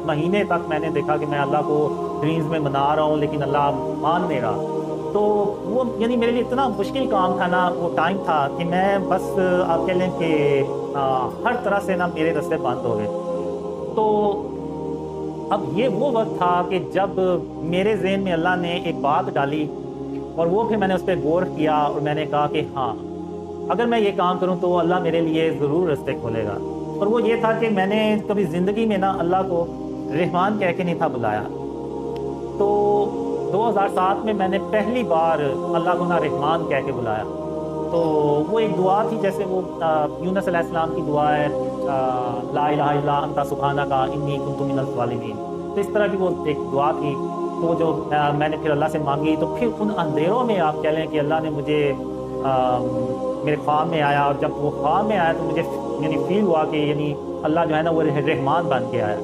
महीने तक मैंने देखा कि मैं अल्लाह को ड्रीम्स में मना रहा हूँ, लेकिन अल्लाह मान नहीं रहा। तो वो यानी मेरे लिए इतना मुश्किल काम था ना, वो टाइम था कि मैं बस आप कह लें कि हर तरह से ना मेरे रास्ते बंद हो गए। तो अब ये वो वक़्त था कि जब मेरे ज़हन में अल्लाह ने एक बात डाली, और वो फिर मैंने उस पे गौर किया और मैंने कहा कि हाँ, अगर मैं ये काम करूँ तो अल्लाह मेरे लिए ज़रूर रास्ते खोलेगा। और वो ये था कि मैंने कभी ज़िंदगी में ना अल्लाह को रहमान कह के नहीं था बुलाया। तो 2007 में मैंने पहली बार अल्लाह को ना रहमान कह के बुलाया। तो वो एक दुआ थी, जैसे वो यूनुस अलैहिस्सलाम की दुआ है, ला इलाहा इल्ला अंता सुब्हानका इन्नी कुन्तु मिनज़ ज़ालिमीन। तो इस तरह की वो एक दुआ थी। तो जो मैंने फिर अल्लाह से मांगी, तो फिर उन अंधेरों में आप कह लें कि अल्लाह ने मुझे मेरे ख्वाब में आया, और जब वो ख्वाब में आया तो मुझे यानी फील हुआ कि यानी अल्लाह जो है ना वो रहमान बन के आया।